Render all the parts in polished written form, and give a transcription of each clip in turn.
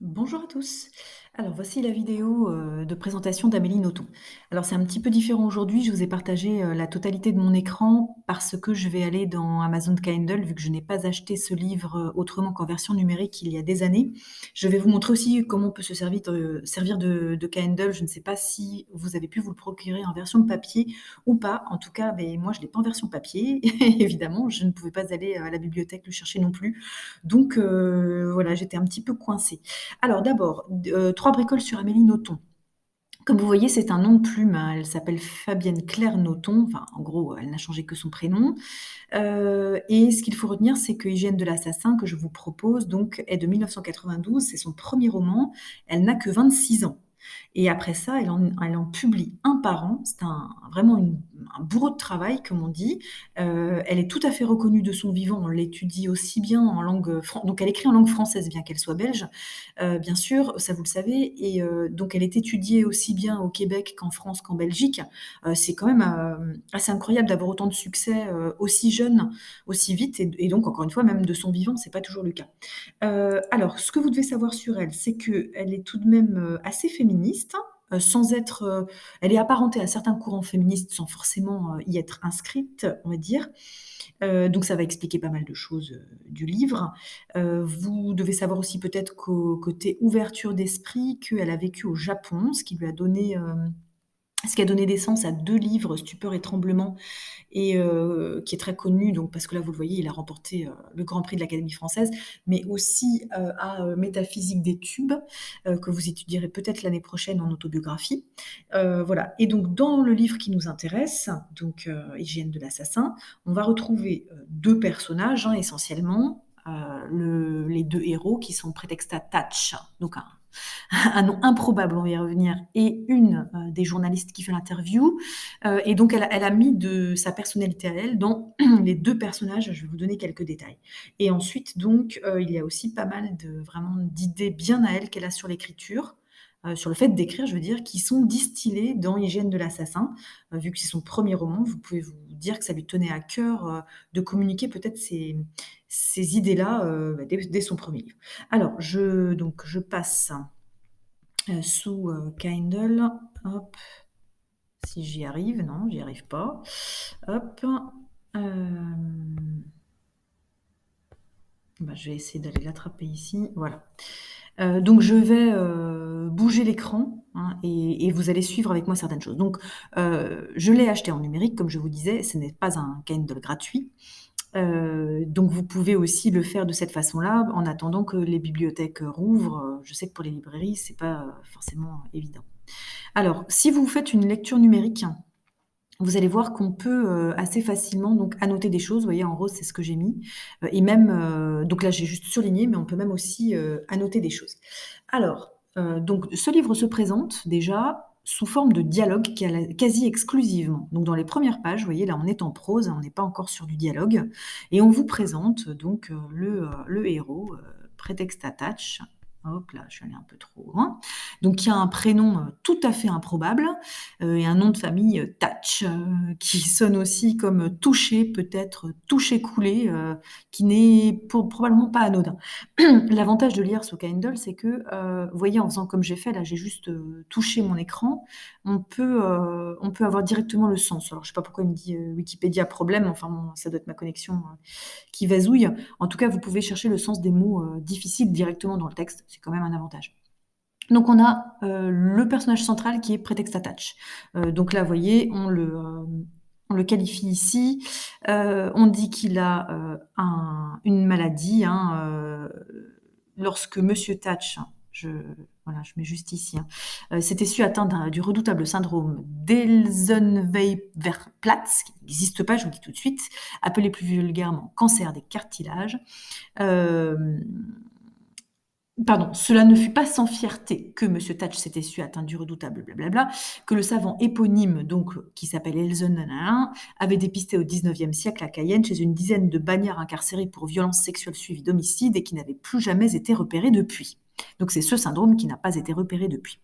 Bonjour à tous. Alors voici la vidéo de présentation d'Amélie Nothomb. Alors c'est un petit peu différent aujourd'hui, je vous ai partagé la totalité de mon écran parce que je vais aller dans Amazon Kindle vu que je n'ai pas acheté ce livre autrement qu'en version numérique il y a des années. Je vais vous montrer aussi comment on peut se servir de Kindle. Je ne sais pas si vous avez pu vous le procurer en version papier ou pas. En tout cas, ben, moi je ne l'ai pas en version papier. Évidemment, je ne pouvais pas aller à la bibliothèque le chercher non plus. Donc voilà, j'étais un petit peu coincée. Alors d'abord, 3 bricoles sur Amélie Nothomb. Comme vous voyez, c'est un nom de plume, hein. Elle s'appelle Fabienne Claire Nothomb. Enfin, en gros, elle n'a changé que son prénom. Et ce qu'il faut retenir, c'est que Hygiène de l'assassin, que je vous propose, donc, est de 1992. C'est son premier roman. Elle n'a que 26 ans. Et après ça, elle en publie un par an. C'est vraiment un bourreau de travail, comme on dit. Elle est tout à fait reconnue de son vivant. On l'étudie aussi bien en langue française. Donc elle écrit en langue française, bien qu'elle soit belge, bien sûr, ça vous le savez. Et donc elle est étudiée aussi bien au Québec qu'en France qu'en Belgique. C'est quand même assez incroyable d'avoir autant de succès aussi jeune, aussi vite. Et donc, encore une fois, même de son vivant, c'est pas toujours le cas. Alors, ce que vous devez savoir sur elle, c'est qu'elle est tout de même assez féministe, sans être. Elle est apparentée à certains courants féministes sans forcément y être inscrite, on va dire. Donc, ça va expliquer pas mal de choses du livre. Vous devez savoir aussi peut-être qu'au côté ouverture d'esprit, qu'elle a vécu au Japon, ce qui a donné naissance à deux livres, Stupeur et Tremblement, et qui est très connu, donc parce que là, vous le voyez, il a remporté le Grand Prix de l'Académie française, mais aussi à Métaphysique des tubes, que vous étudierez peut-être l'année prochaine en autobiographie. Voilà. Et donc, dans le livre qui nous intéresse, donc Hygiène de l'assassin, on va retrouver deux personnages, hein, essentiellement. Les deux héros qui sont Prétexta Tatch, donc un nom improbable, on va y revenir, et une des journalistes qui fait l'interview. Et donc, elle a mis de sa personnalité à elle dans les deux personnages. Je vais vous donner quelques détails. Et ensuite, donc, il y a aussi pas mal vraiment d'idées bien à elle qu'elle a sur l'écriture. Sur le fait d'écrire, je veux dire, qui sont distillées dans Hygiène de l'assassin. Vu que c'est son premier roman, vous pouvez vous dire que ça lui tenait à cœur de communiquer peut-être ces idées-là dès son premier livre. Alors, donc, je passe sous Kindle. Hop, si j'y arrive, non, j'y arrive pas. Hop. Je vais essayer d'aller l'attraper ici. Voilà. Donc je vais bouger l'écran, hein, et vous allez suivre avec moi certaines choses. Donc je l'ai acheté en numérique, comme je vous disais, ce n'est pas un Kindle gratuit. Donc vous pouvez aussi le faire de cette façon-là, en attendant que les bibliothèques rouvrent. Je sais que pour les librairies, c'est pas forcément évident. Alors, si vous faites une lecture numérique, vous allez voir qu'on peut assez facilement donc annoter des choses. Vous voyez, en rose, c'est ce que j'ai mis. Et même, donc là, j'ai juste surligné, mais on peut même aussi annoter des choses. Alors, donc, ce livre se présente déjà sous forme de dialogue quasi exclusivement. Donc, dans les premières pages, vous voyez, là, on est en prose, hein, on n'est pas encore sur du dialogue. Et on vous présente donc le héros, Prétexte Attach. Hop là, je suis allée un peu trop loin. Donc, il y a un prénom tout à fait improbable et un nom de famille Tatch, qui sonne aussi comme toucher, peut-être toucher coulé, qui n'est probablement pas anodin. L'avantage de lire sous Kindle, c'est que, vous voyez, en faisant comme j'ai fait, là, j'ai juste touché mon écran, on peut avoir directement le sens. Alors, je sais pas pourquoi il me dit Wikipédia problème, enfin, bon, ça doit être ma connexion qui vasouille. En tout cas, vous pouvez chercher le sens des mots difficiles directement dans le texte, c'est quand même un avantage. Donc on a le personnage central qui est Prétexte Attach. Donc là, vous voyez, on le qualifie ici. On dit qu'il a une maladie, hein, lorsque Monsieur Thatch, voilà, je mets juste ici, hein, s'était su atteint du redoutable syndrome d'Elsenweipert-Platz, qui n'existe pas, je vous le dis tout de suite, appelé plus vulgairement cancer des cartilages. Euh, Pardon, cela ne fut pas sans fierté que Monsieur Thatch s'était su atteint du redoutable blablabla, que le savant éponyme, donc, qui s'appelle Elsen, avait dépisté au XIXe siècle à Cayenne chez une dizaine de bagnards incarcérés pour violences sexuelles suivies d'homicide et qui n'avaient plus jamais été repérés depuis. Donc c'est ce syndrome qui n'a pas été repéré depuis.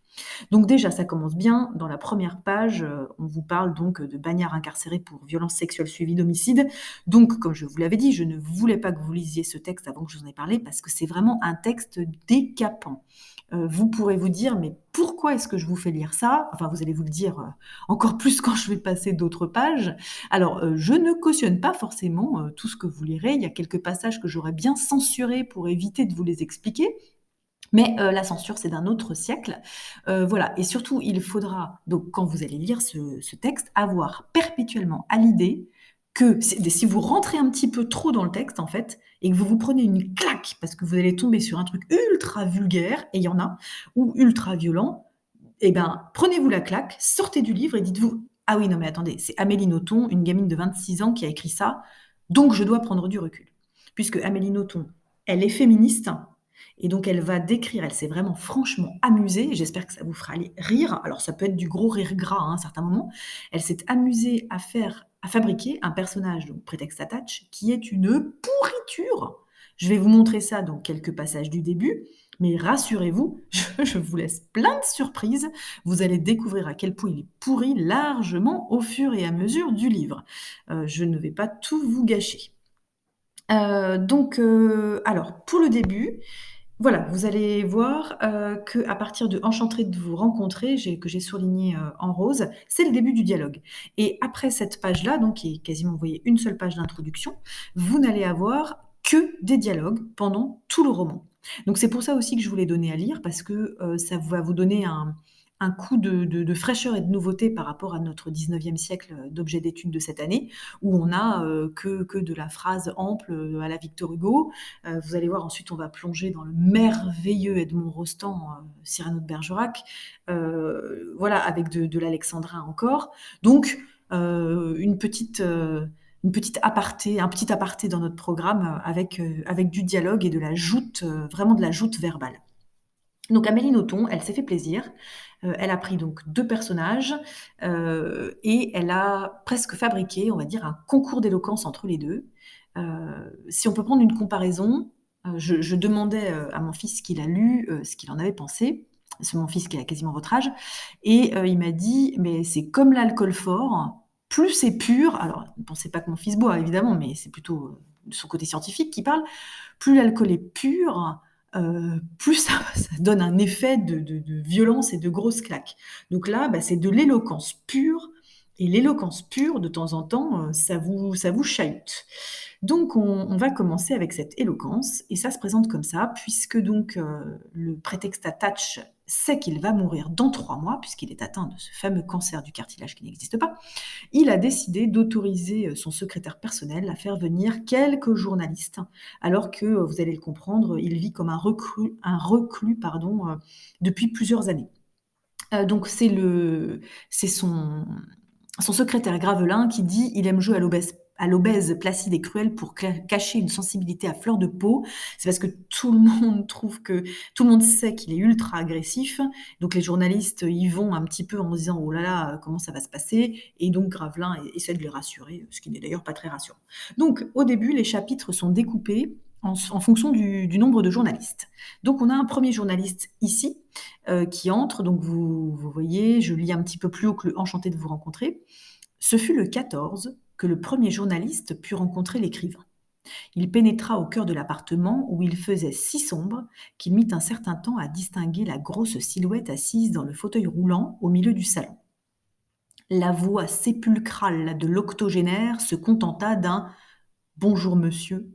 Donc déjà, ça commence bien. Dans la première page, on vous parle donc de Bagnard incarcéré pour violences sexuelles suivies d'homicide. Donc, comme je vous l'avais dit, je ne voulais pas que vous lisiez ce texte avant que je vous en ai parlé parce que c'est vraiment un texte décapant. Vous pourrez vous dire: «Mais pourquoi est-ce que je vous fais lire ça?» Enfin, vous allez vous le dire, encore plus quand je vais passer d'autres pages. Alors, je ne cautionne pas forcément, tout ce que vous lirez. Il y a quelques passages que j'aurais bien censurés pour éviter de vous les expliquer. Mais la censure, c'est d'un autre siècle. Voilà et surtout, il faudra donc quand vous allez lire ce texte, avoir perpétuellement à l'idée que si vous rentrez un petit peu trop dans le texte, en fait, et que vous vous prenez une claque parce que vous allez tomber sur un truc ultra vulgaire, et il y en a, ou ultra violent, et ben, prenez-vous la claque, sortez du livre et dites-vous: «Ah oui, non mais attendez, c'est Amélie Nothomb, une gamine de 26 ans qui a écrit ça, donc je dois prendre du recul». Puisque Amélie Nothomb, elle est féministe et donc elle va décrire, elle s'est vraiment franchement amusée, j'espère que ça vous fera rire, alors ça peut être du gros rire gras, hein, à certains moments. Elle s'est amusée à fabriquer un personnage, donc Prétexte Attach, qui est une pourriture. Je vais vous montrer ça dans quelques passages du début, mais rassurez-vous, je vous laisse plein de surprises. Vous allez découvrir à quel point il est pourri largement au fur et à mesure du livre. Je ne vais pas tout vous gâcher. Alors pour le début, voilà, vous allez voir, qu'à partir de «Enchanté de vous rencontrer», que j'ai surligné, en rose, c'est le début du dialogue et après cette page-là, donc qui est quasiment, vous voyez, une seule page d'introduction, vous n'allez avoir que des dialogues pendant tout le roman. Donc c'est pour ça aussi que je vous l'ai donné à lire parce que, ça va vous donner un coup de fraîcheur et de nouveauté par rapport à notre 19e siècle, d'objet d'étude de cette année, où on a, que de la phrase ample, à la Victor Hugo. Vous allez voir, ensuite, on va plonger dans le merveilleux Edmond Rostand, Cyrano de Bergerac, voilà, avec de l'alexandrin encore. Donc, une petite aparté, un petit aparté dans notre programme avec du dialogue et de la joute, vraiment de la joute verbale. Donc Amélie Nothomb, elle s'est fait plaisir. Elle a pris donc 2 personnages, et elle a presque fabriqué, on va dire, un concours d'éloquence entre les 2. Si on peut prendre une comparaison, je demandais, à mon fils qu'il a lu, ce qu'il en avait pensé. C'est mon fils qui a quasiment votre âge et il m'a dit: «Mais c'est comme l'alcool fort, plus c'est pur», alors ne pensez pas que mon fils boit évidemment, mais c'est plutôt, de son côté scientifique qui parle. «Plus l'alcool est pur, plus ça donne un effet de violence et de grosses claques». Donc là, bah, c'est de l'éloquence pure et l'éloquence pure, de temps en temps, ça vous chahute. Donc on va commencer avec cette éloquence et ça se présente comme ça puisque donc, le prétexte Attach sait qu'il va mourir dans 3 mois puisqu'il est atteint de ce fameux cancer du cartilage qui n'existe pas. Il a décidé d'autoriser, son secrétaire personnel à faire venir quelques journalistes alors que, vous allez le comprendre, il vit comme un reclus pardon, depuis plusieurs années. Donc c'est son secrétaire Gravelin qui dit: «Il aime jouer à l'obèse placide et cruelle pour cacher une sensibilité à fleur de peau». C'est parce que tout le monde trouve que tout le monde sait qu'il est ultra agressif, donc les journalistes y vont un petit peu en se disant: «Oh là là, comment ça va se passer?» Et donc Gravelin essaie de les rassurer, ce qui n'est d'ailleurs pas très rassurant. Donc au début, les chapitres sont découpés en fonction du nombre de journalistes. Donc on a un premier journaliste ici, qui entre. Donc vous voyez, je lis un petit peu plus haut que le «Enchanté de vous rencontrer». Ce fut le 14 que le premier journaliste put rencontrer l'écrivain. Il pénétra au cœur de l'appartement où il faisait si sombre qu'il mit un certain temps à distinguer la grosse silhouette assise dans le fauteuil roulant au milieu du salon. La voix sépulcrale de l'octogénaire se contenta d'un «Bonjour monsieur»,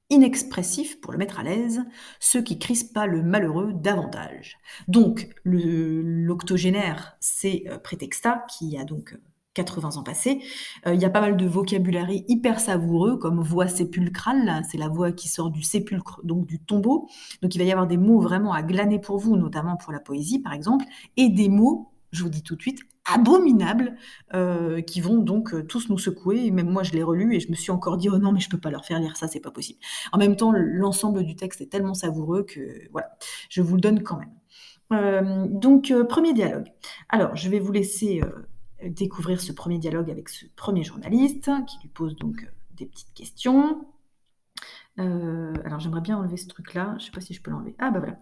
inexpressif pour le mettre à l'aise, ce qui crispa le malheureux davantage. Donc l'octogénaire, c'est, Prétexta qui a donc, 80 ans passés. Il y a pas mal de vocabulaire hyper savoureux comme voix sépulcrale, là, c'est la voix qui sort du sépulcre, donc du tombeau. Donc il va y avoir des mots vraiment à glaner pour vous, notamment pour la poésie par exemple, et des mots, je vous dis tout de suite, abominables, qui vont donc, tous nous secouer et même moi je l'ai relu et je me suis encore dit: «Oh non mais je peux pas leur faire lire ça, c'est pas possible». En même temps, l'ensemble du texte est tellement savoureux que voilà, je vous le donne quand même. 1er dialogue. Alors, je vais vous laisser, découvrir ce premier dialogue avec ce premier journaliste qui lui pose donc, des petites questions. Alors j'aimerais bien enlever ce truc-là, je sais pas si je peux l'enlever. Ah bah voilà.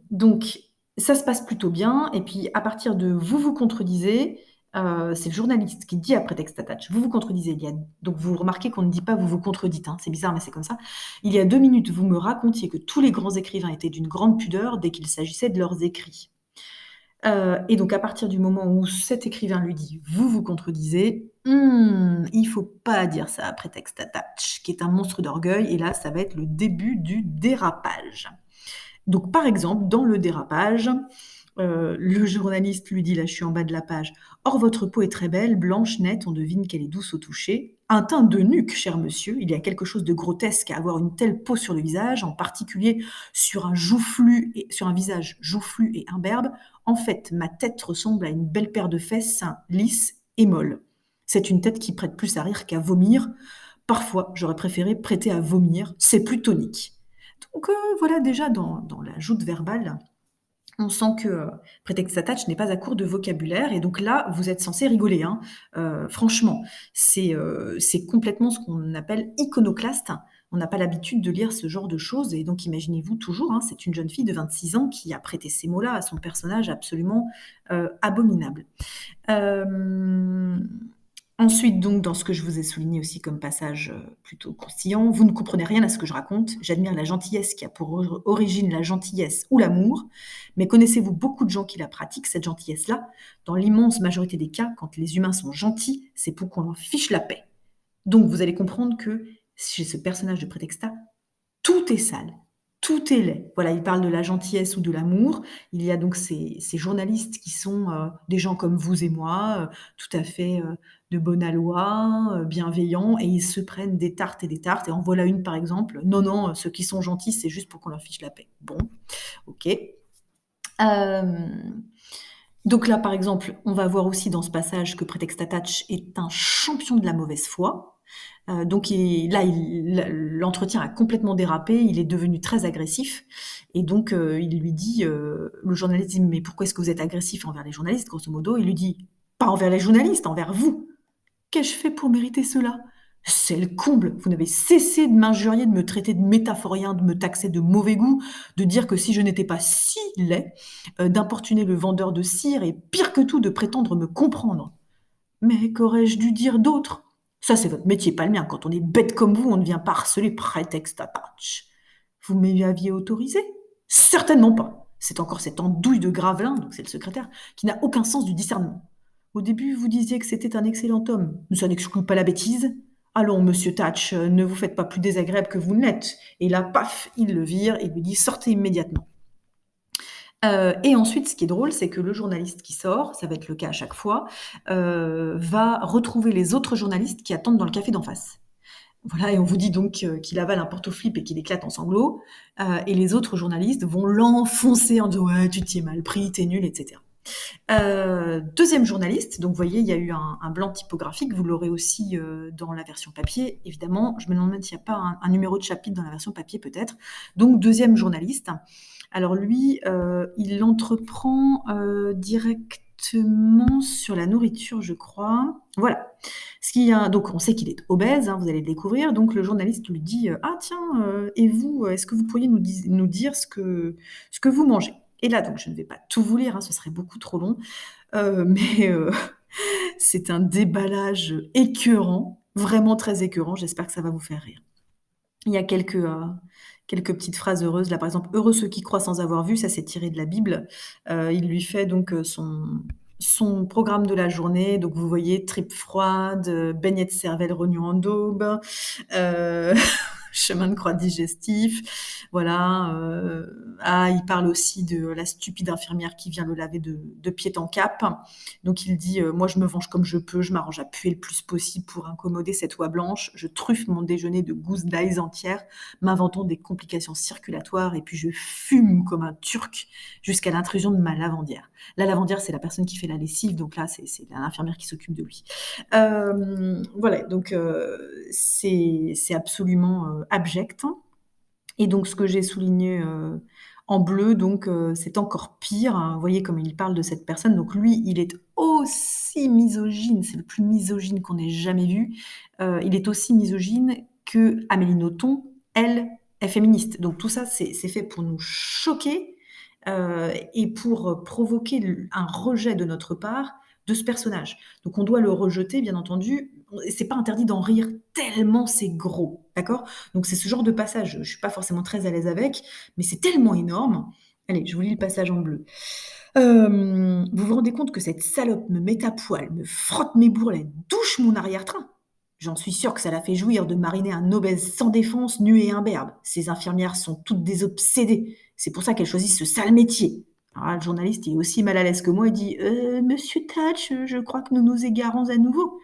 Donc ça se passe plutôt bien et puis à partir de «vous vous contredisez», c'est le journaliste qui dit après Text Attach: «Vous vous contredisez, il y a» donc vous remarquez qu'on ne dit pas: «Vous vous contredites», hein, c'est bizarre mais c'est comme ça. «Il y a 2 minutes, vous me racontiez que tous les grands écrivains étaient d'une grande pudeur dès qu'il s'agissait de leurs écrits». Et donc à partir du moment où cet écrivain lui dit: «Vous vous contredisez», il faut pas dire ça après Text Attach, qui est un monstre d'orgueil et là, ça va être le début du dérapage. Donc par exemple, dans le dérapage, le journaliste lui dit, là je suis en bas de la page: «Or votre peau est très belle, blanche, nette, on devine qu'elle est douce au toucher. Un teint d'eunuque, cher monsieur, il y a quelque chose de grotesque à avoir une telle peau sur le visage, en particulier sur un visage joufflu et imberbe. En fait, ma tête ressemble à une belle paire de fesses, lisses et molles. C'est une tête qui prête plus à rire qu'à vomir. Parfois, j'aurais préféré prêter à vomir, c'est plus tonique». Donc voilà, déjà dans la joute verbale, on sent que, Prétexte Attach n'est pas à court de vocabulaire et donc là, vous êtes censé rigoler, hein. Franchement, c'est complètement ce qu'on appelle iconoclaste. On n'a pas l'habitude de lire ce genre de choses et donc imaginez-vous toujours, hein, c'est une jeune fille de 26 ans qui a prêté ces mots-là à son personnage absolument, abominable. Hem, Ensuite donc dans ce que je vous ai souligné aussi comme passage, plutôt croustillant: «Vous ne comprenez rien à ce que je raconte. J'admire la gentillesse qui a pour origine la gentillesse ou l'amour, mais connaissez-vous beaucoup de gens qui la pratiquent, cette gentillesse-là? Dans l'immense majorité des cas, quand les humains sont gentils, c'est pour qu'on leur fiche la paix». Donc vous allez comprendre que chez ce personnage de Prétexta, tout est sale, tout est laid. Voilà, il parle de la gentillesse ou de l'amour. Il y a donc ces journalistes qui sont, des gens comme vous et moi, tout à fait, de bon aloi, bienveillants et ils se prennent des tartes et des tartes et en voilà une par exemple: «Non, non, ceux qui sont gentils, c'est juste pour qu'on leur fiche la paix». Bon, OK. Hem, donc là, par exemple, on va voir aussi dans ce passage que Prétexte Attach est un champion de la mauvaise foi. Donc l'entretien a complètement dérapé, il est devenu très agressif et donc il lui dit, le journaliste dit: «Mais pourquoi est-ce que vous êtes agressif envers les journalistes?» grosso modo. Il lui dit: «Pas envers les journalistes, envers vous. Qu'ai-je fait pour mériter cela? C'est le comble! Vous n'avez cessé de m'injurier, de me traiter de métaphorien, de me taxer de mauvais goût, de dire que si je n'étais pas si laid, d'importuner le vendeur de cire et pire que tout, de prétendre me comprendre. Mais qu'aurais-je dû dire d'autre? Ça, c'est votre métier, pas le mien. Quand on est bête comme vous, on ne vient pas harceler Prétexte Attach. Vous m'y aviez autorisé? Certainement pas. C'est encore cette andouille de Gravelin, donc c'est le secrétaire, qui n'a aucun sens du discernement. Au début, vous disiez que c'était un excellent homme, mais ça n'exclut pas la bêtise. Allons, monsieur Thatch, ne vous faites pas plus désagréable que vous ne l'êtes. Et là, paf, il le vire et lui dit sortez immédiatement. Et ensuite, ce qui est drôle, c'est que le journaliste qui sort, ça va être le cas à chaque fois, va retrouver les autres journalistes qui attendent dans le café d'en face. Voilà et on vous dit donc, qu'il avale un porte-flip et qu'il éclate en sanglots, et les autres journalistes vont l'enfoncer en disant: «Ouais, tu t'y es mal pris, tu es nul» et cetera. 2e journaliste, donc vous voyez, il y a eu un blanc typographique, vous l'aurez aussi, dans la version papier, évidemment. Je me demande même s'il n'y a pas un numéro de chapitre dans la version papier peut-être. Donc 2e journaliste. Alors lui, il entreprend, directement sur la nourriture, je crois. Voilà. Donc on sait qu'il est obèse, hein, vous allez le découvrir. Donc le journaliste lui dit, «Ah tiens, et vous, est-ce que vous pourriez nous dire ce que vous mangez?» Et là, donc je ne vais pas tout vous lire, hein, ce serait beaucoup trop long, mais c'est un déballage écœurant, vraiment très écœurant. J'espère que ça va vous faire rire. Il y a quelques petites phrases heureuses. Là, par exemple: «Heureux ceux qui croient sans avoir vu», ça c'est tiré de la Bible. Il lui fait donc, son programme de la journée. Donc vous voyez, tripes froides, beignets de cervelle rognons en daube, heu, chemin de croix digestif. Voilà, il parle aussi de la stupide infirmière qui vient le laver de pied en cap. Donc il dit, «Moi je me venge comme je peux, je m'arrange à puer le plus possible pour incommoder cette oie blanche. Je truffe mon déjeuner de gousses d'ail entières, m'inventant des complications circulatoires et puis je fume comme un Turc jusqu'à l'intrusion de ma lavandière». La lavandière, c'est la personne qui fait la lessive, donc là, c'est l'infirmière qui s'occupe de lui. Voilà, donc c'est absolument, abject et donc ce que j'ai souligné, en bleu, donc c'est encore pire, hein. Vous voyez comme il parle de cette personne, donc lui, il est aussi misogyne, c'est le plus misogyne qu'on ait jamais vu. Il est aussi misogyne que Amélie Nothomb, elle, est féministe. Donc tout ça, c'est fait pour nous choquer et pour provoquer un rejet de notre part de ce personnage. Donc on doit le rejeter, bien entendu. C'est pas interdit d'en rire tellement c'est gros, d'accord? Donc c'est ce genre de passage, je suis pas forcément très à l'aise avec, mais c'est tellement énorme. Allez, je vous lis le passage en bleu. Vous vous rendez compte que cette salope me met à poil, me frotte mes bourrelets, douche mon arrière-train? J'en suis sûre que ça la fait jouir de mariner un obèse sans défense, nu et imberbe. Ces infirmières sont toutes des obsédées. C'est pour ça qu'elles choisissent ce sale métier. Alors là, le journaliste, il est aussi mal à l'aise que moi. Il dit Monsieur Thatch, je crois que nous nous égarons à nouveau.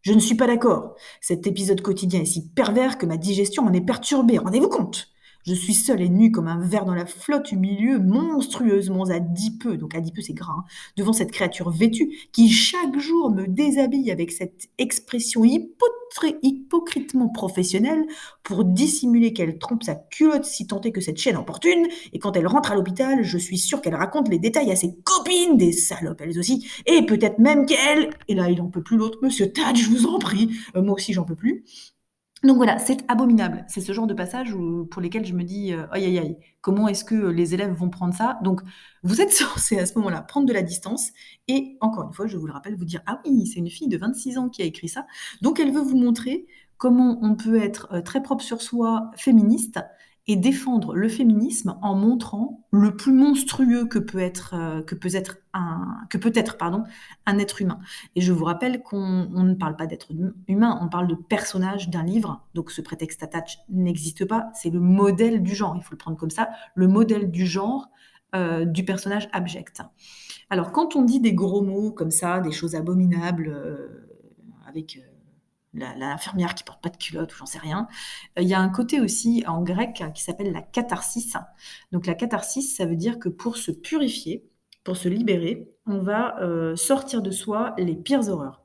Je ne suis pas d'accord. Cet épisode quotidien est si pervers que ma digestion en est perturbée. Rendez-vous compte? Je suis seule et nue comme un ver dans la flotte au milieu, monstrueusement adipeux, donc adipeux c'est gras, hein, devant cette créature vêtue qui chaque jour me déshabille avec cette expression hypocritement professionnelle pour dissimuler qu'elle trompe sa culotte si tant est que cette chaîne importune, et quand elle rentre à l'hôpital, je suis sûre qu'elle raconte les détails à ses copines, des salopes elles aussi, et peut-être même qu'elle, et là il en peut plus l'autre, Monsieur Tad, je vous en prie, moi aussi j'en peux plus. Donc voilà, c'est abominable. C'est ce genre de passage pour lesquels je me dis aïe aïe aïe, comment est-ce que les élèves vont prendre ça? Donc vous êtes censé à ce moment-là prendre de la distance et encore une fois, je vous le rappelle, vous dire ah oui, c'est une fille de 26 ans qui a écrit ça. Donc elle veut vous montrer comment on peut être très propre sur soi, féministe, et défendre le féminisme en montrant le plus monstrueux que peut être pardon, un être humain. Et je vous rappelle qu'on ne parle pas d'être humain, on parle de personnage d'un livre. Donc ce prétexte attach n'existe pas, c'est le modèle du genre, il faut le prendre comme ça, le modèle du genre du personnage abject. Alors quand on dit des gros mots comme ça, des choses abominables, avec l'infirmière qui porte pas de culotte ou j'en sais rien, il y a un côté aussi en grec qui s'appelle la catharsis. Donc la catharsis, ça veut dire que pour se purifier, pour se libérer, on va sortir de soi les pires horreurs.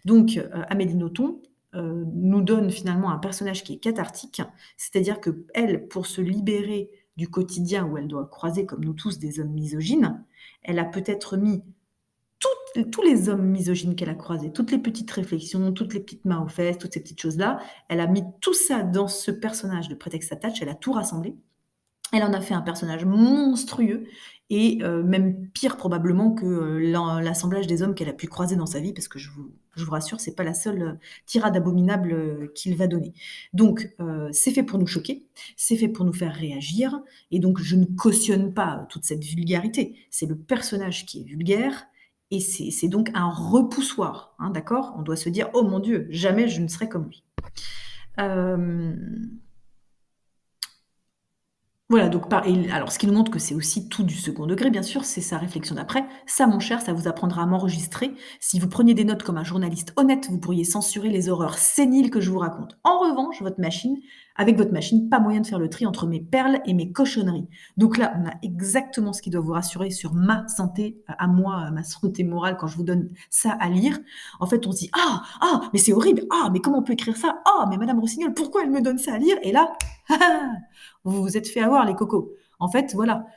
Donc Amélie Nothomb nous donne finalement un personnage qui est cathartique, c'est-à-dire que elle, pour se libérer du quotidien où elle doit croiser, comme nous tous, des hommes misogynes, elle a peut-être mis tous les hommes misogynes qu'elle a croisés, toutes les petites réflexions, toutes les petites mains aux fesses, toutes ces petites choses-là, elle a mis tout ça dans ce personnage de Prétexte Attach, elle a tout rassemblé. Elle en a fait un personnage monstrueux et même pire probablement que l'assemblage des hommes qu'elle a pu croiser dans sa vie, parce que je vous rassure, c'est pas la seule tirade abominable qu'il va donner. Donc, c'est fait pour nous choquer, c'est fait pour nous faire réagir, et donc je ne cautionne pas toute cette vulgarité. C'est le personnage qui est vulgaire, et c'est donc un repoussoir, hein, d'accord? On doit se dire, oh mon Dieu, jamais je ne serai comme lui. Voilà, donc alors ce qui nous montre que c'est aussi tout du second degré, bien sûr, c'est sa réflexion d'après. Ça, mon cher, ça vous apprendra à m'enregistrer. Si vous preniez des notes comme un journaliste honnête, vous pourriez censurer les horreurs séniles que je vous raconte. En revanche, avec votre machine, pas moyen de faire le tri entre mes perles et mes cochonneries. Donc là, on a exactement ce qui doit vous rassurer sur ma santé, à moi, ma santé morale, quand je vous donne ça à lire. En fait, on se dit, ah, mais c'est horrible, ah, mais comment on peut écrire ça? Ah, mais Madame Rossignol, pourquoi elle me donne ça à lire? Et là, vous vous êtes fait avoir les cocos. En fait, voilà,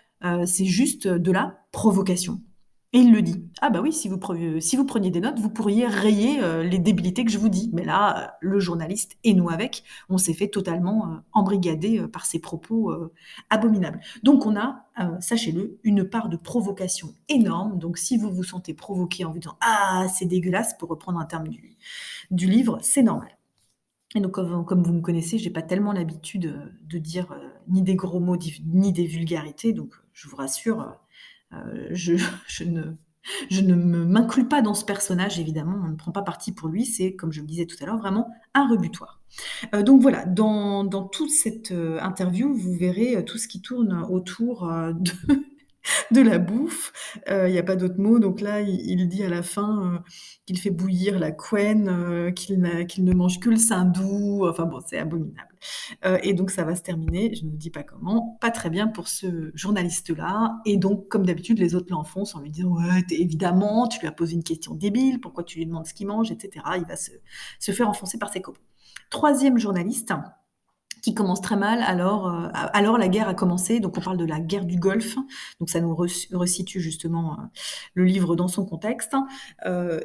c'est juste de la provocation. Et il le dit. Ah bah oui, si vous preniez des notes, vous pourriez rayer les débilités que je vous dis. Mais là, le journaliste et nous avec, on s'est fait totalement embrigader par ces propos abominables. Donc on a, sachez-le, une part de provocation énorme. Donc si vous vous sentez provoqué en vous disant ah c'est dégueulasse, pour reprendre un terme du livre, c'est normal. Et donc comme vous me connaissez, j'ai pas tellement l'habitude, de dire, ni des gros mots ni des vulgarités, donc je vous rassure, je je ne je ne m'inclus pas dans ce personnage évidemment, on ne prend pas parti pour lui, c'est comme je le disais tout à l'heure, vraiment un rebutoir. Donc voilà, dans toute cette, interview, vous verrez, tout ce qui tourne autour, de la bouffe, il y a pas d'autre mot, donc là, il dit à la fin, qu'il fait bouillir la couenne, qu'il ne mange que le sein doux, enfin bon, c'est abominable. Et donc ça va se terminer, je ne vous dis pas comment, pas très bien pour ce journaliste-là, et donc comme d'habitude, les autres l'enfoncent en lui disant: «Ouais, évidemment, tu lui as posé une question débile, pourquoi tu lui demandes ce qu'il mange?» et cetera. Il va se faire enfoncer par ses copains. 3e journaliste qui commence très mal. Alors la guerre a commencé, donc on parle de la guerre du Golfe, donc ça nous resitue justement le livre dans son contexte.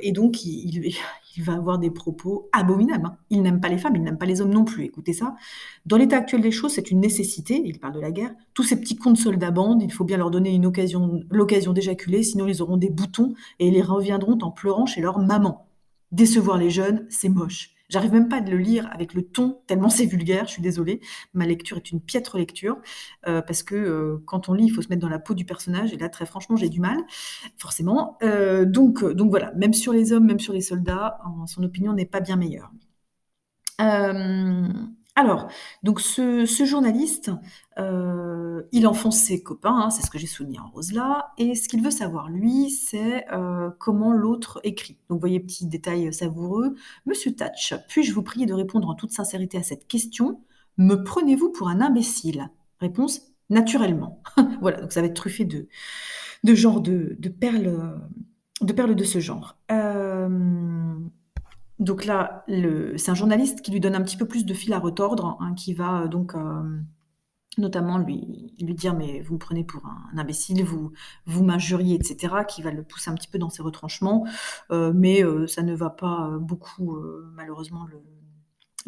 Et donc il va avoir des propos abominables, hein. Il n'aime pas les femmes, il n'aime pas les hommes non plus, écoutez ça. Dans l'état actuel des choses, c'est une nécessité, il parle de la guerre. Tous ces petits cons de soldats bandent, il faut bien leur donner l'occasion d'éjaculer, sinon ils auront des boutons et ils reviendront en pleurant chez leur maman. Décevoir les jeunes, c'est moche. J'arrive même pas à le lire avec le ton, tellement c'est vulgaire, je suis désolée. Ma lecture est une piètre lecture, parce que, quand on lit, il faut se mettre dans la peau du personnage et là, très franchement, j'ai du mal, forcément. Donc voilà, même sur les hommes, même sur les soldats, son opinion n'est pas bien meilleure. Alors, donc ce journaliste, il enfonce ses copains, hein, c'est ce que j'ai souligné en rose là, et ce qu'il veut savoir lui, c'est, comment l'autre écrit. Donc vous voyez, petit détail, savoureux: «Monsieur Thatch, puis-je vous prier de répondre en toute sincérité à cette question? Me prenez-vous pour un imbécile?» Réponse: «Naturellement». Voilà, donc ça va être truffé de genre de perles de ce genre. Donc là, c'est un journaliste qui lui donne un petit peu plus de fil à retordre, hein, qui va, donc, notamment lui dire: «Mais vous me prenez pour un imbécile, vous m'injuriez» et cetera, qui va le pousser un petit peu dans ses retranchements, mais ça ne va pas, beaucoup, malheureusement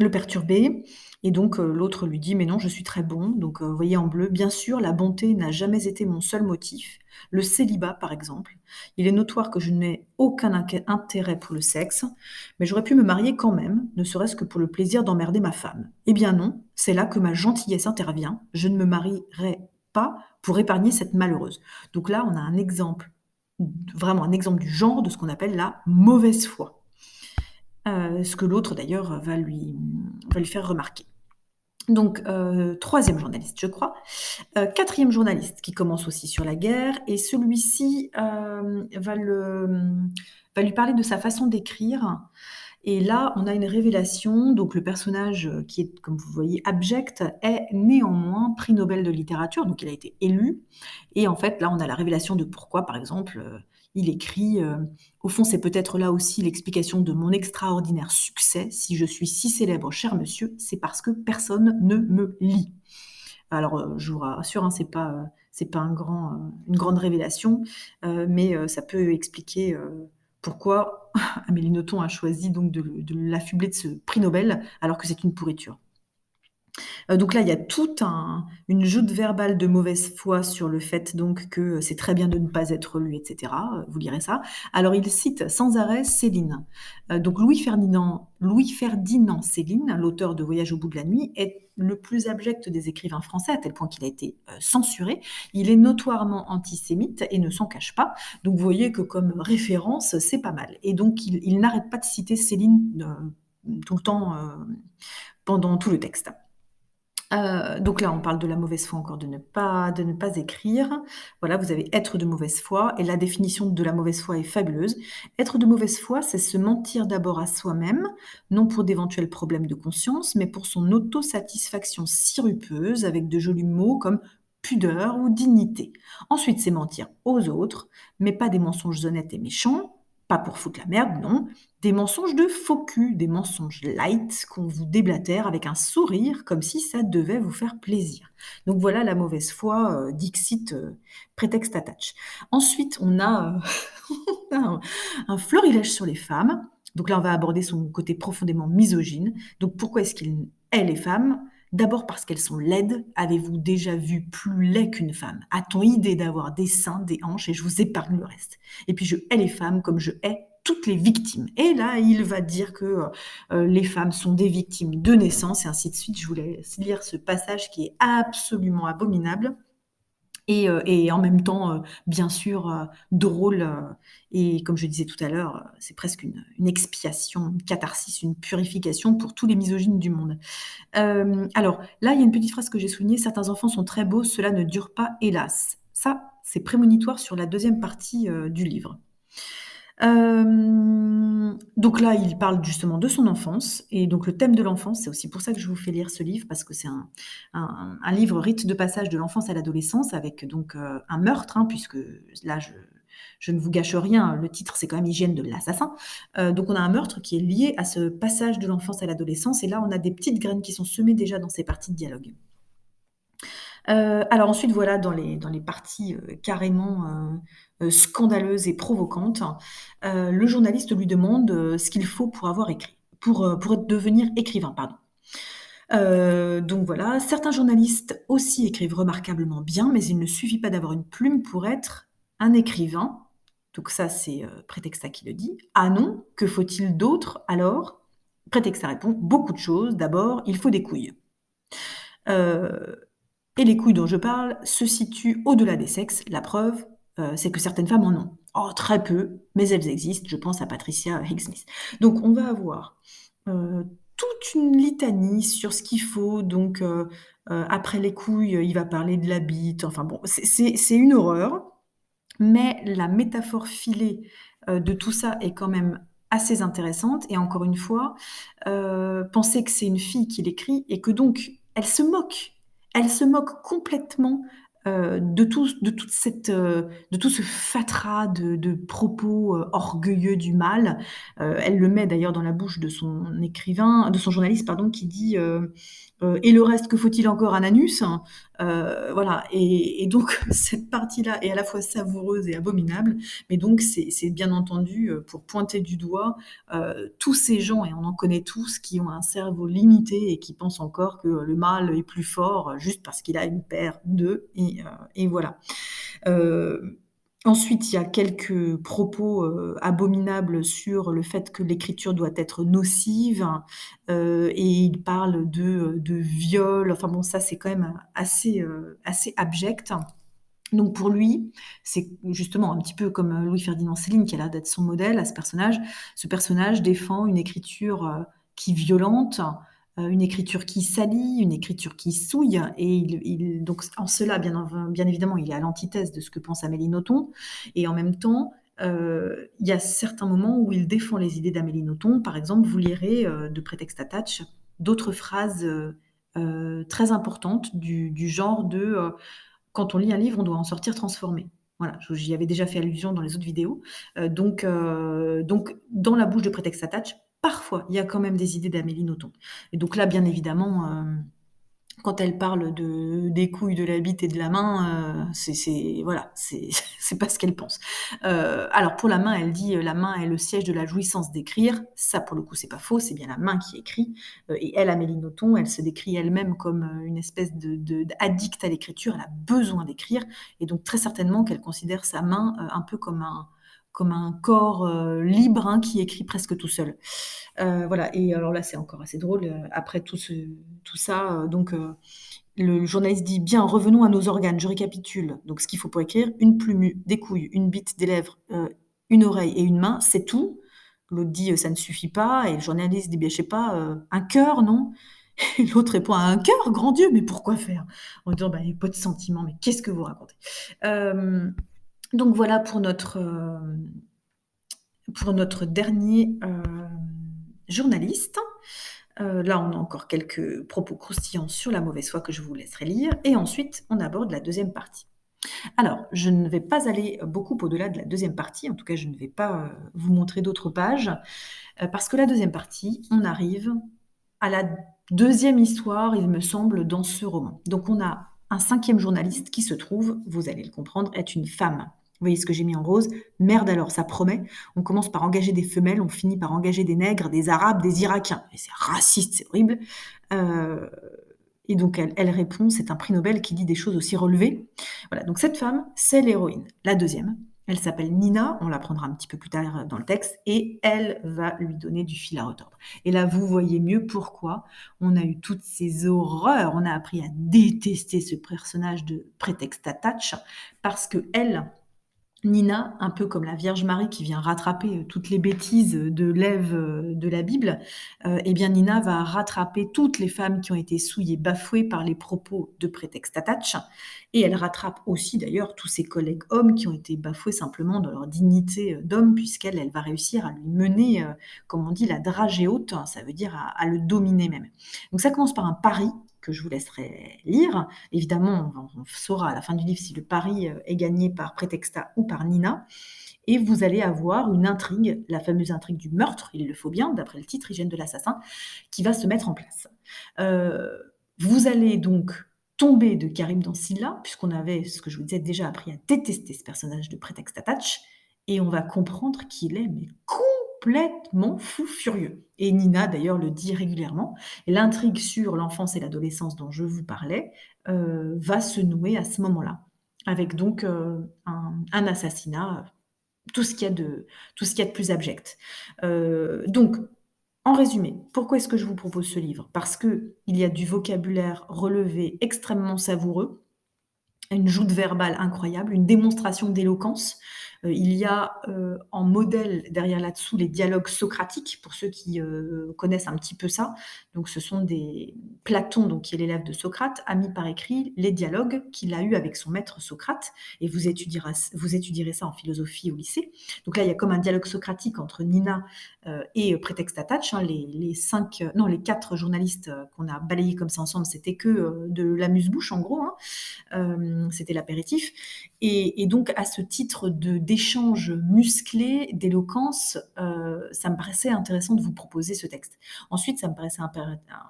le perturber et donc l'autre lui dit: «Mais non, je suis très bon». Donc vous voyez en bleu: «Bien sûr, la bonté n'a jamais été mon seul motif. Le célibat, par exemple. Il est notoire que je n'ai aucun intérêt pour le sexe, mais j'aurais pu me marier quand même, ne serait-ce que pour le plaisir d'emmerder ma femme. Eh bien non, c'est là que ma gentillesse intervient. Je ne me marierai pas pour épargner cette malheureuse». Donc là, on a un exemple, vraiment un exemple du genre de ce qu'on appelle la mauvaise foi. Ce que l'autre d'ailleurs va lui faire remarquer. Donc 3e journaliste, je crois. 4e journaliste qui commence aussi sur la guerre et celui-ci, va lui parler de sa façon d'écrire et là, on a une révélation. Donc le personnage, qui est, comme vous voyez, abject, est néanmoins prix Nobel de littérature, donc il a été élu et en fait, là, on a la révélation de pourquoi, par exemple, il écrit, «Au fond, c'est peut-être là aussi l'explication de mon extraordinaire succès. Si je suis si célèbre, cher monsieur, c'est parce que personne ne me lit». Alors, je vous rassure, hein, c'est pas une grande révélation, mais ça peut expliquer, pourquoi Amélie Nothomb a choisi donc de l'affubler de ce prix Nobel, alors que c'est une pourriture. Donc là, il y a tout une joute verbale de mauvaise foi sur le fait donc que c'est très bien de ne pas être lu et cetera, vous lirez ça. Alors il cite sans arrêt Céline. Donc Louis Ferdinand Céline, l'auteur de Voyage au bout de la nuit, est le plus abject des écrivains français, à tel point qu'il a été, censuré. Il est notoirement antisémite et ne s'en cache pas. Donc vous voyez que comme référence, c'est pas mal et donc il n'arrête pas de citer Céline, tout le temps, pendant tout le texte. Donc là, on parle de la mauvaise foi encore, de ne pas écrire. Voilà, vous avez être de mauvaise foi et la définition de la mauvaise foi est fabuleuse. Être de mauvaise foi, c'est se mentir d'abord à soi-même, non pour d'éventuels problèmes de conscience, mais pour son autosatisfaction sirupeuse avec de jolis mots comme pudeur ou dignité. Ensuite, c'est mentir aux autres, mais pas des mensonges honnêtes et méchants, pas pour foutre la merde, non, des mensonges de faux cul, des mensonges light qu'on vous déblatère avec un sourire comme si ça devait vous faire plaisir. Donc voilà la mauvaise foi, dixit, prétexte attach. Ensuite, on a, on a un florilège sur les femmes. Donc là, on va aborder son côté profondément misogyne. Donc pourquoi est-ce qu'il hait les femmes? D'abord parce qu'elles sont laides. Avez-vous déjà vu plus laid qu'une femme? A-t-on idée d'avoir des seins, des hanches? Et je vous épargne le reste. Et puis je hais les femmes comme je hais toutes les victimes. Et là, il va dire que les femmes sont des victimes de naissance et ainsi de suite. Je vous laisse lire ce passage qui est absolument abominable et en même temps, bien sûr, drôle, et comme je disais tout à l'heure, c'est presque une expiation, une catharsis, une purification pour tous les misogynes du monde. Alors là, il y a une petite phrase que j'ai soulignée: «Certains enfants sont très beaux, cela ne dure pas, hélas». Ça, c'est prémonitoire sur la deuxième partie, du livre. Donc là, il parle justement de son enfance et donc le thème de l'enfance, c'est aussi pour ça que je vous fais lire ce livre parce que c'est un livre rite de passage de l'enfance à l'adolescence avec donc un meurtre, hein, puisque là je ne vous gâche rien, le titre c'est quand même Hygiène de l'assassin. Donc on a un meurtre qui est lié à ce passage de l'enfance à l'adolescence et là on a des petites graines qui sont semées déjà dans ces parties de dialogue. Alors ensuite, voilà, dans les parties, carrément, scandaleuses et provocantes, le journaliste lui demande, ce qu'il faut pour avoir écrit pour devenir écrivain, pardon. Donc voilà, certains journalistes aussi écrivent remarquablement bien, mais il ne suffit pas d'avoir une plume pour être un écrivain. Donc ça, c'est, Prétexta qui le dit. Ah non, que faut-il d'autre alors? Prétexta répond: «Beaucoup de choses. D'abord, il faut des couilles». Heu et les couilles dont je parle se situent au-delà des sexes. La preuve, c'est que certaines femmes en ont. Oh, très peu, mais elles existent. Je pense à Patricia Highsmith. Donc on va avoir, toute une litanie sur ce qu'il faut. Donc, après les couilles, il va parler de la bite. Enfin bon, c'est une horreur, mais la métaphore filée, de tout ça est quand même assez intéressante et encore une fois, penser que c'est une fille qui l'écrit et que donc elle se moque. Elle se moque complètement, de toute cette, de tout ce fatras de propos, orgueilleux du mal. Elle le met d'ailleurs dans la bouche de son journaliste pardon, qui dit, «Et le reste, que faut-il encore? Un anus?» Voilà et donc cette partie-là est à la fois savoureuse et abominable, mais donc c'est bien entendu, pour pointer du doigt, tous ces gens et on en connaît tous qui ont un cerveau limité et qui pensent encore que le mâle est plus fort, juste parce qu'il a une paire d'œufs et voilà. Heu, Ensuite, il y a quelques propos, abominables sur le fait que l'écriture doit être nocive, et il parle de viol, enfin bon, ça c'est quand même assez abject. Donc pour lui, c'est justement un petit peu comme, Louis-Ferdinand Céline qui a l'air d'être son modèle à ce personnage. Ce personnage défend une écriture, qui violente, une écriture qui salit, une écriture qui souille et il donc en cela, bien évidemment, il est à l'antithèse de ce que pense Amélie Nothomb et en même temps, il y a certains moments où il défend les idées d'Amélie Nothomb. Par exemple, vous lirez, de Prétexte Attach d'autres phrases, très importantes du genre de, quand on lit un livre, on doit en sortir transformé. Voilà, j'y avais déjà fait allusion dans les autres vidéos. Donc dans la bouche de Prétexte Attach, parfois, il y a quand même des idées d'Amélie Nothomb. Et donc là, bien évidemment, quand elle parle des couilles, de la bite et de la main, c'est voilà, c'est c'est pas ce qu'elle pense. Alors pour la main, elle dit, «La main est le siège de la jouissance d'écrire». Ça, pour le coup, c'est pas faux, c'est bien la main qui écrit. Et elle, Amélie Nothomb, elle se décrit elle-même comme, une espèce d'addict à l'écriture. Elle a besoin d'écrire et donc très certainement qu'elle considère sa main, un peu comme un corps, libre, hein, qui écrit presque tout seul. Voilà et alors là, c'est encore assez drôle, après tout ça, le journaliste dit: «Bien, revenons à nos organes, je récapitule. Donc ce qu'il faut pour écrire, une plume, des couilles, une bite, des lèvres, une oreille et une main, c'est tout». L'autre dit: «Ça ne suffit pas» et le journaliste dit: «Beh, je sais pas, un cœur, non?» Et l'autre répond: «Un cœur? Grand Dieu, mais pourquoi faire?» En disant: «Bah, il y a pas de sentiments, mais qu'est-ce que vous racontez?» Donc voilà pour notre dernier, journaliste. Là, on a encore quelques propos croustillants sur la mauvaise foi que je vous laisserai lire et ensuite on aborde la deuxième partie. Alors, je ne vais pas aller beaucoup au-delà de la deuxième partie, en tout cas je ne vais pas, vous montrer d'autres pages, parce que la deuxième partie, on arrive à la deuxième histoire, il me semble, dans ce roman. Donc on a un cinquième journaliste qui se trouve, vous allez le comprendre, être une femme. Vous voyez ce que j'ai mis en rose? Merde alors, ça promet. On commence par engager des femelles, on finit par engager des nègres, des arabes, des irakiens. Et c'est raciste, c'est horrible. Heu et donc elle répond: «C'est un prix Nobel qui dit des choses aussi relevées». Voilà, donc cette femme, c'est l'héroïne, la deuxième. Elle s'appelle Nina, on l'apprendra un petit peu plus tard dans le texte et elle va lui donner du fil à retordre. Et là, vous voyez mieux pourquoi on a eu toutes ces horreurs. On a appris à détester ce personnage de Prétexte Attach parce qu'elle, Nina, un peu comme la Vierge Marie qui vient rattraper, toutes les bêtises, de l'Ève, de la Bible, et bien Nina va rattraper toutes les femmes qui ont été souillées, bafouées par les propos de Prétexte Attach et elle rattrape aussi d'ailleurs tous ses collègues hommes qui ont été bafoués simplement dans leur dignité, d'homme puisqu'elle, elle va réussir à lui mener, comme on dit, la dragée haute, hein, ça veut dire à le dominer même. Donc ça commence par un pari que je vous laisserai lire. Évidemment, on saura à la fin du livre si le pari, est gagné par Prétexta ou par Nina et vous allez avoir une intrigue, la fameuse intrigue du meurtre, il le faut bien, d'après le titre, Hygiène de l'assassin, qui va se mettre en place. Vous allez donc tomber de Karim dans Scylla, puisqu'on avait, ce que je vous disais, déjà appris à détester ce personnage de Prétexte Attache, et on va comprendre qu'il est mais complètement fou furieux. Et Nina d'ailleurs le dit régulièrement. Et l'intrigue sur l'enfance et l'adolescence dont je vous parlais, va se nouer à ce moment-là. Avec donc, un assassinat, tout ce qu'il y a de tout ce qu'il y a de plus abject. Donc en résumé, pourquoi est-ce que je vous propose ce livre? Parce qu'il y a du vocabulaire relevé extrêmement savoureux, une joute verbale incroyable, une démonstration d'éloquence. Il y a, en modèle derrière là-dessous les dialogues socratiques, pour ceux qui, connaissent un petit peu ça. Donc ce sont des Platon, donc qui est l'élève de Socrate, a mis par écrit les dialogues qu'il a eus avec son maître Socrate et vous étudierez ça en philosophie au lycée. Donc là, il y a comme un dialogue socratique entre Nina, et Prétexte Attache, hein, les 5, non les 4 journalistes, qu'on a balayés comme ça ensemble, c'était que, de l'amuse-bouche en gros, hein. C'était l'apéritif. Et donc, à ce titre d'échange musclé, d'éloquence, ça me paraissait intéressant de vous proposer ce texte. Ensuite, ça me paraissait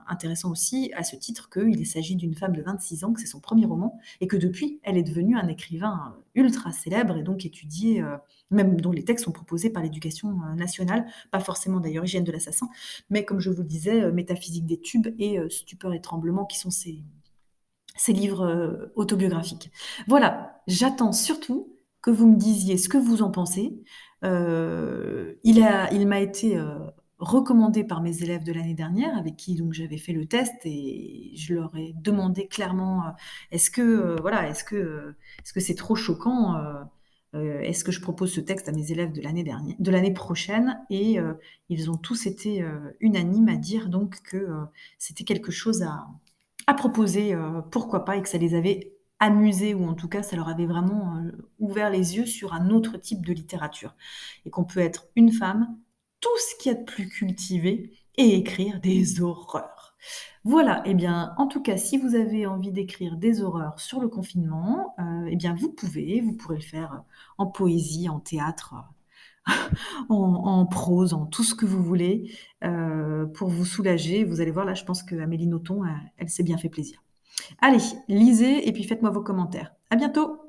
intéressant aussi à ce titre qu'il s'agit d'une femme de 26 ans, que c'est son premier roman, et que depuis, elle est devenue un écrivain ultra célèbre et donc étudié, même dont les textes sont proposés par l'éducation nationale, pas forcément d'ailleurs Hygiène de l'assassin, mais comme je vous le disais, Métaphysique des tubes et Stupeur et tremblement, qui sont ces livres autobiographiques. Voilà, j'attends surtout que vous me disiez ce que vous en pensez. Il m'a été recommandé par mes élèves de l'année dernière, avec qui donc j'avais fait le test, et je leur ai demandé clairement est-ce que voilà, est-ce que c'est trop choquant, est-ce que je propose ce texte à mes élèves de l'année prochaine, et ils ont tous été unanimes à dire donc que c'était quelque chose à proposer, pourquoi pas, et que ça les avait amusés, ou en tout cas ça leur avait vraiment, ouvert les yeux sur un autre type de littérature, et qu'on peut être une femme, tout ce qu'il y a de plus cultivé, et écrire des horreurs. Voilà, et bien, en tout cas, si vous avez envie d'écrire des horreurs sur le confinement, et bien vous pourrez le faire, en poésie, en théâtre, en prose, en tout ce que vous voulez, pour vous soulager. Vous allez voir, là, je pense qu'Amélie Nothomb, elle s'est bien fait plaisir. Allez, lisez et puis faites-moi vos commentaires. À bientôt!